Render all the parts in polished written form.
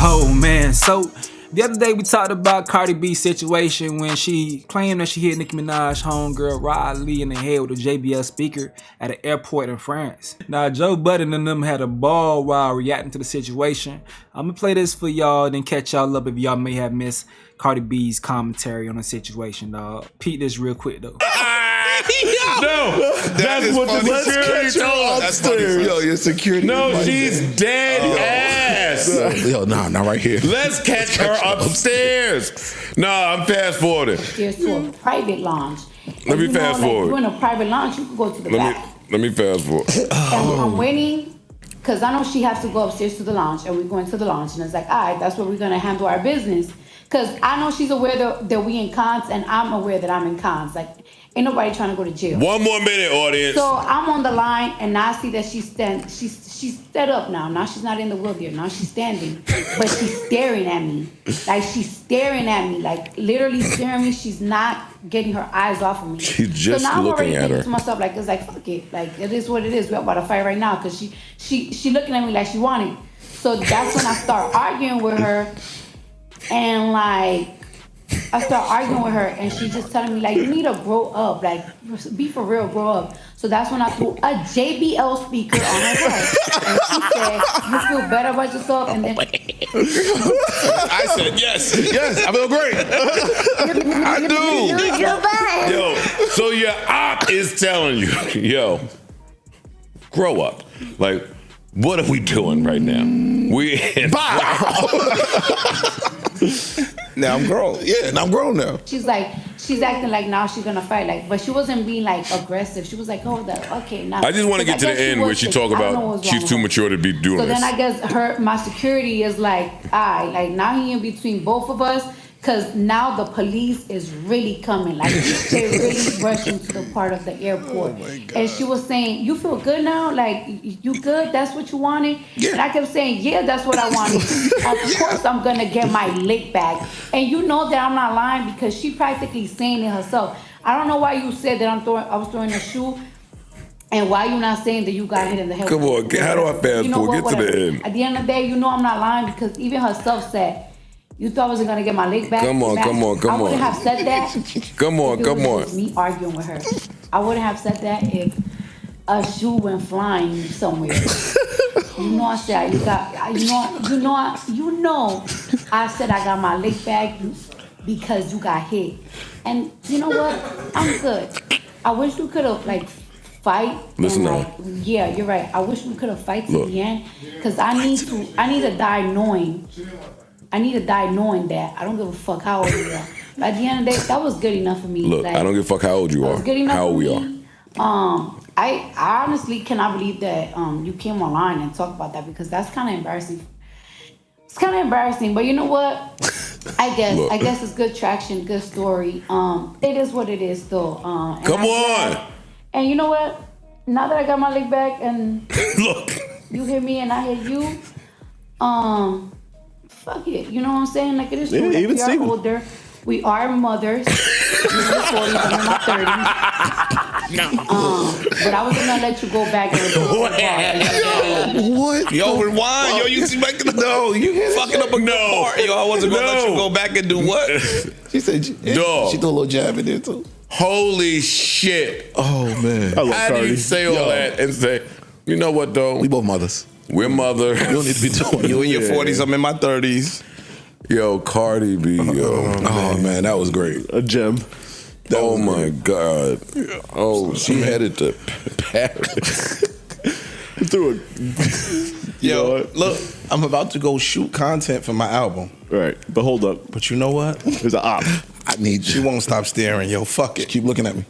Oh man, so the other day we talked about Cardi B's situation when she claimed that she hit Nicki Minaj homegirl Riley in the head with a JBL speaker at an airport in France. Now Joe Budden and them had a ball while reacting to the situation. I'm gonna play this for y'all and then catch y'all up if y'all may have missed Cardi B's commentary on the situation, dog. Peep this real quick though. No, that's what the security told us. Yo, your security. No, she's dead ass. Yo, nah, not right here. Let's catch her upstairs. No, I'm fast forwarding. There's to a private lounge. Let me fast forward. You're in a private lounge, you can go to the back. Let me fast forward. And I'm waiting, because I know she has to go upstairs to the lounge, and we're going to the lounge. And it's like, all right, that's where we're going to handle our business. Because I know she's aware that we in cons, and I'm aware that I'm in cons. Like, ain't nobody trying to go to jail. 1 more minute, audience. So I'm on the line, and I see that she's set up now. Now she's not in the wheelchair. Now she's standing, but she's staring at me. Like, she's staring at me, like literally staring at me. She's not getting her eyes off of me. She's just so now looking I'm at her. to myself, like, it's like, fuck it. Like, it is what it is. We're about to fight right now, because she looking at me like she wanted. So that's when I start arguing with her, and like, I start arguing with her, and she's just telling me, like, you need to grow up, like, be for real, grow up. So that's when I threw a JBL speaker on her head, and she said, you feel better about yourself? And then I said yes, I feel great. I do. Yo, so your op is telling you, yo, grow up. Like, what are we doing right now? We in Now I'm grown. Yeah, and I'm grown now. she's acting like now she's gonna fight, like, but she wasn't being like aggressive. She was like, hold up, okay, now. I just want to get to the end where she talk about she's too mature to be doing So this. then I guess my security is like, like now he in between both of us, because now the police is really coming. Like, they're really rushing to the part of the airport. Oh my God. And she was saying, you feel good now? Like, you good? That's what you wanted? Yeah. And I kept saying, yeah, that's what I wanted. Of course I'm going to get my lick back. And you know that I'm not lying, because she practically saying it herself. I don't know why you said that I was throwing a shoe. And why you not saying that you got hit in the head? Come on, how do I fast forward? Get to the end. At the end of the day, you know I'm not lying, because even herself said, you thought I wasn't gonna get my leg back? Come on. I wouldn't have said that. Come on. Just me arguing with her. I wouldn't have said that if a shoe went flying somewhere. You know I said I said I got my leg back because you got hit. And you know what? I'm good. I wish we could have fight. Listen and, now. Yeah, you're right. I wish we could have fight to the end, because I need to die knowing. I need to die knowing that I don't give a fuck how old you are. But at the end of the day, that was good enough for me. Look, I don't give a fuck how old you are. Good enough how old we are. I honestly cannot believe that you came online and talked about that, because that's kind of embarrassing. It's kind of embarrassing, but you know what? I guess it's good traction, good story. It is what it is, though. Come on. And you know what? Now that I got my leg back and Look, you hit me and I hit you, fuck it. You know what I'm saying? Like, it is true. Yeah, Like, even we are Steven. older. We are mothers. You're in your 40s, I'm in my 30s. But I was gonna let you go back and What? Yo, rewind. Yo, you making you fucking up a good part. Yo, I wasn't gonna let you go back and do what? She said she threw a little jab in there too. holy shit. Oh man. I love How do Cardi. you say all that and say, you know what though? We both mothers. We're mothers. You don't need to be doing You in your Yeah. 40s, I'm in my 30s. Yo, Cardi B, yo. Oh man, that was great. A gem. Oh my God. Oh, she headed to Paris. Through it. Yo, look, I'm about to go shoot content for my album. Right, but hold up. But you know what? There's an op. I need She you. won't stop staring. Yo, fuck it. Keep looking at me.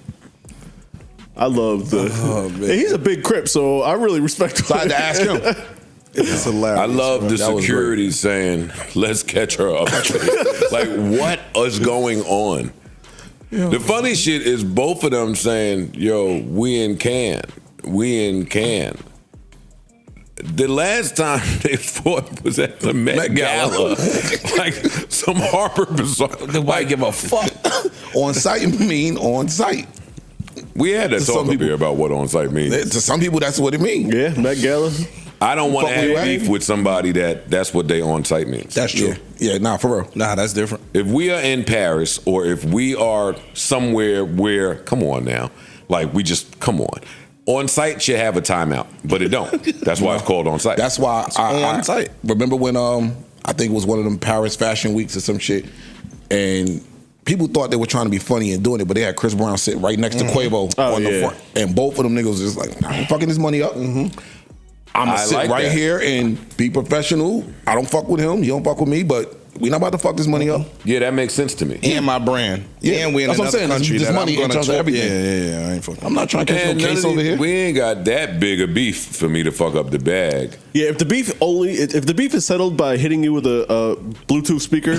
I love the. man. Hey, he's a big Crip, so I really respect him. So I had to ask him. It's hilarious. I love the That was security saying, let's catch her up. Like, what is going on? The funny shit is both of them saying, yo, we in Cannes. We in Cannes. The last time they fought was at the Met Gala. Like some Harper Bazaar. Nobody give a fuck. On site mean on site. We had that To talk some up people- here about what on site means. To some people, that's what it means. Yeah, Met Gala. I don't want to Fuck with have you, beef with somebody that's what they on site means. That's true. Yeah, nah, for real. Nah, that's different. If we are in Paris or if we are somewhere where, come on now, like we just, come on site should have a timeout, but it don't. That's why it's called on site. That's why I on site. remember when I think it was one of them Paris Fashion Weeks or some shit, and people thought they were trying to be funny and doing it, but they had Chris Brown sit right next to Quavo on the front, and both of them niggas was just like, nah, I'm fucking this money up. I'm gonna sit like right that. here and be professional. I don't fuck with him. He don't fuck with me, but we not about to fuck this money up. Yeah, that makes sense to me. And my brand. Yeah, And we in that's what I'm another saying. country There's that money I'm in gonna terms of talk. everything. Yeah, I ain't fucking. I'm not trying to catch And no case over here. we ain't got that big a beef for me to fuck up the bag. Yeah, if the beef is settled by hitting you with a Bluetooth speaker,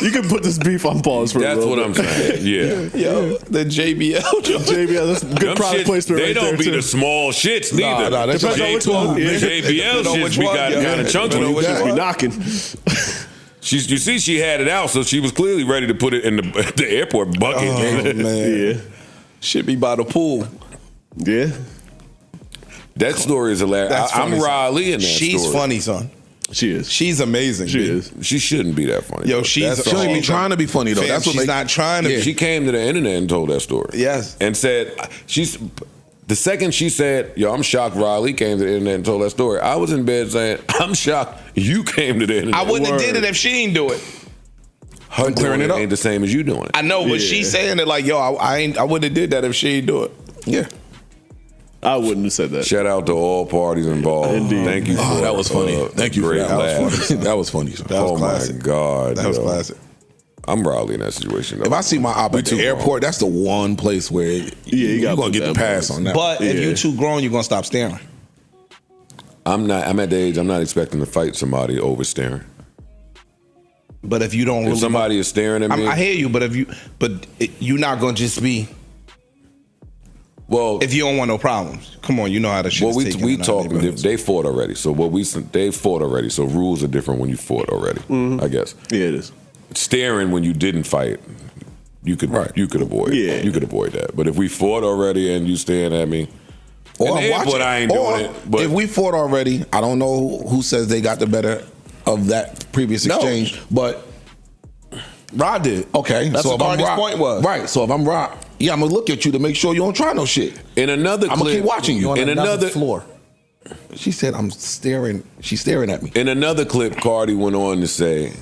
you can put this beef on pause for a That's little what bit. I'm saying. Yeah. Yo, the JBL joint. JBL, that's good Them product shits, placement they right don't there be too. the small shits neither. nah, that's Depends on which one. Yeah. JBL Depends on shits which we one, got yeah. kind of chunky. Depends on which Just be one. knocking. You see, she had it out, so she was clearly ready to put it in the airport bucket. Oh, man. Yeah, Should be by the pool. yeah. That story is hilarious. That's I'm funny, son. Raleigh in that She's story. funny, son. She is. She's amazing. She B. is. She shouldn't be that funny. Yo, though. she's That's She don't even all. be trying to be funny though. Fam, That's what she's make, not trying to be. She came to the internet and told that story. Yes. And said, the second she said, yo, I'm shocked Riley came to the internet and told that story, I was in bed saying, I'm shocked you came to the internet. I wouldn't have did it if she didn't do it. Her I'm clearing doing it up. ain't the same as you doing it. I know, but Yeah. she's saying it like, yo, I wouldn't have did that if she didn't do it. Yeah. I wouldn't have said that. Shout out to all parties involved. Indeed. Thank you for Oh, that was funny. Thank you for great that. laugh. That was funny. That was funny. That was Oh classic. my God. That was yo. classic. I'm Raleigh in that situation. Though. If I see my op We at the too airport, grown. that's the one place where you you're gotta gonna put get the that pass place. on that. But if Yeah. you're too grown, you're gonna stop staring. I'm at the age I'm not expecting to fight somebody over staring. But if you don't, If really, somebody is staring at me, I hear you. But you're not gonna just be. well, If you don't want no problems, come on, you know how the shit. well, we talking. They fought already, so they fought already. So rules are different when you fought already. I guess Yeah, it is. staring when you didn't fight, you could avoid. Yeah. You could avoid that. But if we fought already and you staring at me, Or in the I'm airport, watching. I ain't Or doing it. But if we fought already, I don't know who says they got the better of that previous No. exchange, but Rod did. okay. That's so what if I'm Cardi's Rod, point was. right. So if I'm Rod, yeah, I'm gonna look at you to make sure you don't try no shit. in another I'm gonna clip, keep watching you. In another floor. She said, "I'm staring." She's staring at me. In another clip, Cardi went on to say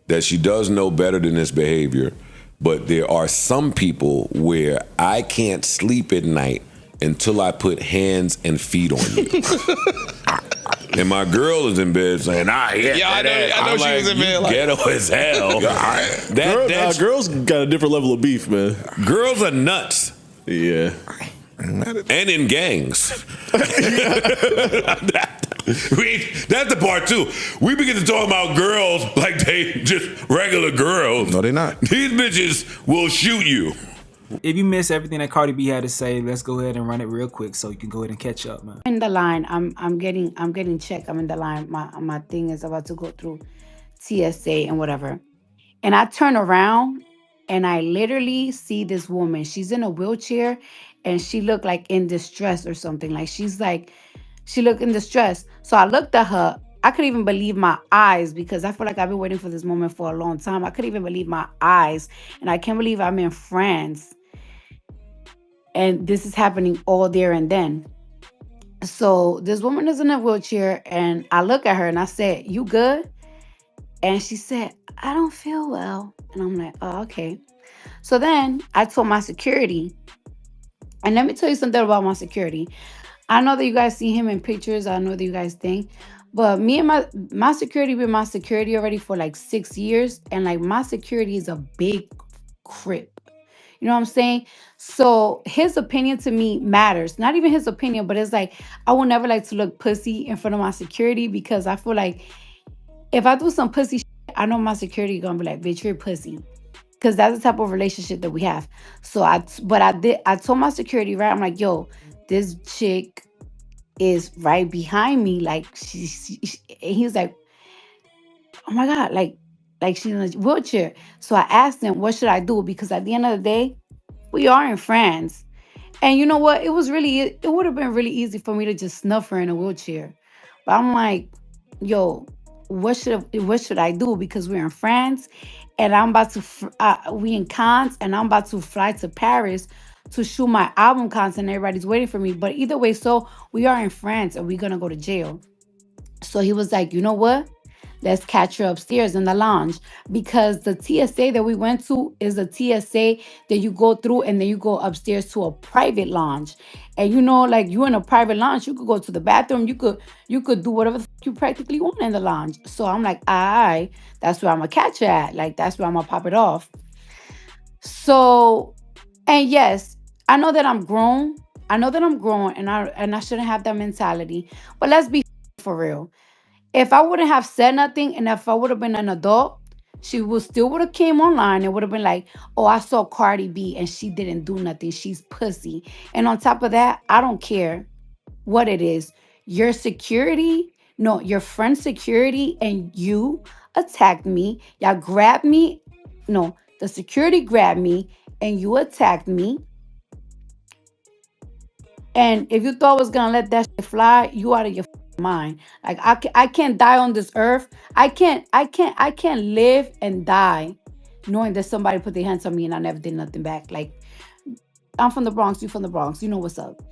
that she does know better than this behavior, but there are some people where I can't sleep at night until I put hands and feet on you. And my girl is in bed saying, Yeah, I know she was in bed like- ghetto as hell. Girls got a different level of beef, man. Girls are nuts. Yeah. And in gangs. That's the part too. We begin to talk about girls like they just regular girls. No, they're not. These bitches will shoot you. If you miss everything that Cardi B had to say, let's go ahead and run it real quick so you can go ahead and catch up, man. In the line, I'm getting checked. I'm in the line. My thing is about to go through TSA and whatever. And I turn around and I literally see this woman. She's in a wheelchair and she looked like in distress or something. Like she looked in distress. So I looked at her. I couldn't even believe my eyes because I feel like I've been waiting for this moment for a long time. I couldn't even believe my eyes. And I can't believe I'm in France. And this is happening all there and then. So this woman is in a wheelchair and I look at her and I said, "You good?" And she said, "I don't feel well." And I'm like, "Oh, okay." So then I told my security, and let me tell you something about my security. I know that you guys see him in pictures. I know that you guys think, but me and my security been my security already for like 6 years. And like my security is a big crip. You know what I'm saying? So his opinion to me matters. Not even his opinion, but it's like I will never like to look pussy in front of my security because I feel like if I do some pussy shit, I know my security gonna be like, "Bitch, you're pussy." Because that's the type of relationship that we have. So I told my security, right? I'm like, "Yo, this chick is right behind me." Like and he was like, "Oh my God, like she's in a wheelchair." So I asked him, "What should I do?" Because at the end of the day, we are in France. And you know what? It would have been really easy for me to just snuff her in a wheelchair. But I'm like, yo, what should I do? Because we're in France and I'm about to, we in Cannes and I'm about to fly to Paris to shoot my album content. Everybody's waiting for me. But either way, so we are in France and we're going to go to jail. So he was like, you know what? Let's catch her upstairs in the lounge because the TSA that we went to is a TSA that you go through and then you go upstairs to a private lounge. And you know, like you in a private lounge, you could go to the bathroom, you could do whatever the you practically want in the lounge. So I'm like, that's where I'm gonna catch her at. Like that's where I'm gonna pop it off. So, and yes, I know that I'm grown. I know that I'm grown and I shouldn't have that mentality. But let's be for real. If I wouldn't have said nothing and if I would have been an adult, she would still would have came online and would have been like, oh, I saw Cardi B and she didn't do nothing. She's pussy. And on top of that, I don't care what it is. Your security, no, your friend's security and you attacked me. Y'all grabbed me. No, the security grabbed me and you attacked me. And if you thought I was gonna let that shit fly, you out of your mind. Like I can't die on this earth. I can't live and die knowing that somebody put their hands on me and I never did nothing back. Like I'm from the Bronx, you from the Bronx, you know what's up.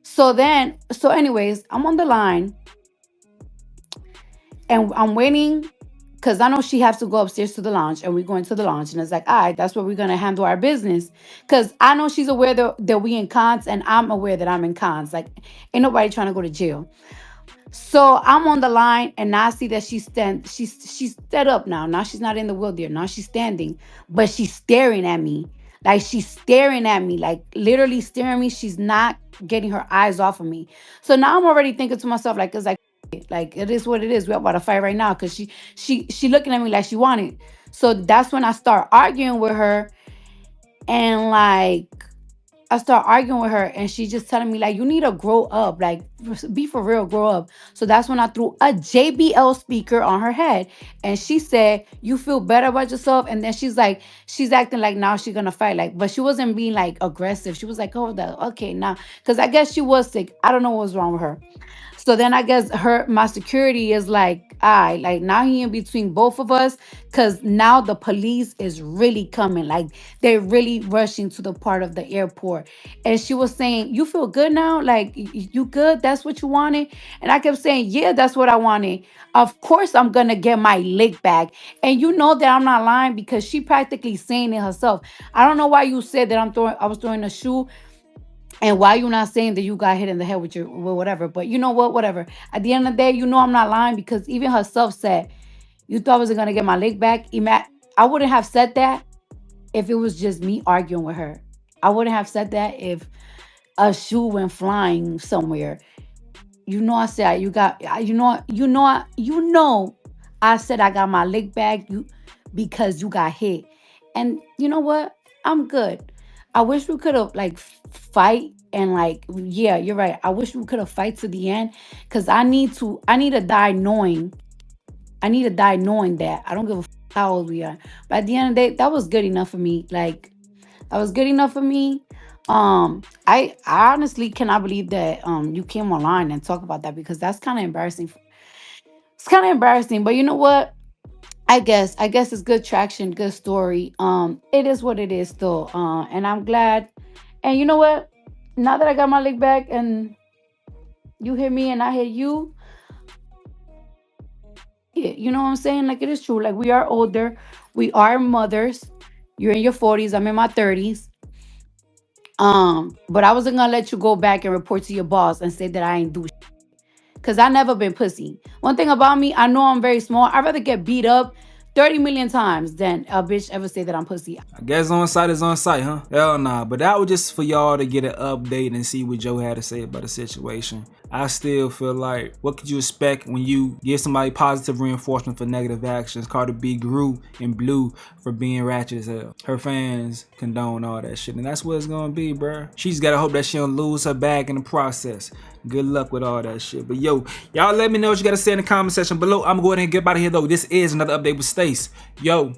So anyways, I'm on the line and I'm waiting because I know she has to go upstairs to the lounge and we're going to the lounge. And it's like, all right, that's where we're going to handle our business. Because I know she's aware that we in cons and I'm aware that I'm in cons. Like, ain't nobody trying to go to jail. So I'm on the line and now I see that she's stood up now. Now she's not in the wheelchair. Now she's standing. But she's staring at me. Like she's staring at me. Like literally staring at me. She's not getting her eyes off of me. So now I'm already thinking to myself, like, it's like it is what it is. We're about to fight right now because she looking at me like she wanted. So that's when I start arguing with her, and like I start arguing with her, and she's just telling me like, you need to grow up, like be for real, grow up. So that's when I threw a JBL speaker on her head, and she said, "You feel better about yourself?" And then she's acting like now she's gonna fight, like, but she wasn't being like aggressive. She was like, "Oh, okay, now," because I guess she was sick. I don't know what was wrong with her. So then I guess my security is like, like now he in between both of us, cause now the police is really coming. Like they're really rushing to the part of the airport. And she was saying, "You feel good now? Like you good? That's what you wanted?" And I kept saying, "Yeah, that's what I wanted. Of course I'm gonna get my lick back." And you know that I'm not lying because she practically saying it herself. I don't know why you said that I was throwing a shoe. And why you not saying that you got hit in the head with whatever? But you know what? Whatever. At the end of the day, you know I'm not lying because even herself said, "You thought I wasn't gonna get my leg back." I wouldn't have said that if it was just me arguing with her. I wouldn't have said that if a shoe went flying somewhere. You know I said I said I got my leg back because you got hit. And you know what? I'm good. I wish we could have like fight and like, yeah, you're right. I wish we could have fight to the end because I need to die knowing that I don't give a how old we are. But at the end of the day, that was good enough for me. Like that was good enough for me. I honestly cannot believe that you came online and talk about that because that's kind of embarrassing. It's kind of embarrassing, but you know what? I guess it's good traction, good story. It is what it is though. And I'm glad. And you know what? Now that I got my leg back and you hit me and I hit you, yeah, you know what I'm saying? Like it is true. Like we are older, we are mothers. You're in your 40s, I'm in my 30s. But I wasn't gonna let you go back and report to your boss and say that I ain't do because I never been pussy. One thing about me, I know I'm very small. I'd rather get beat up 30 million times than a bitch ever say that I'm pussy. I guess on site is on site, huh? Hell nah. But that was just for y'all to get an update and see what Joe had to say about the situation. I still feel like, what could you expect when you give somebody positive reinforcement for negative actions? Cardi B grew and blew for being ratchet as hell. Her fans condone all that shit, and that's what it's gonna be, bruh. She's gotta hope that she don't lose her bag in the process. Good luck with all that shit. But yo, y'all let me know what you gotta say in the comment section below. I'm going to get out of here though. This is another update with Stace. Yo.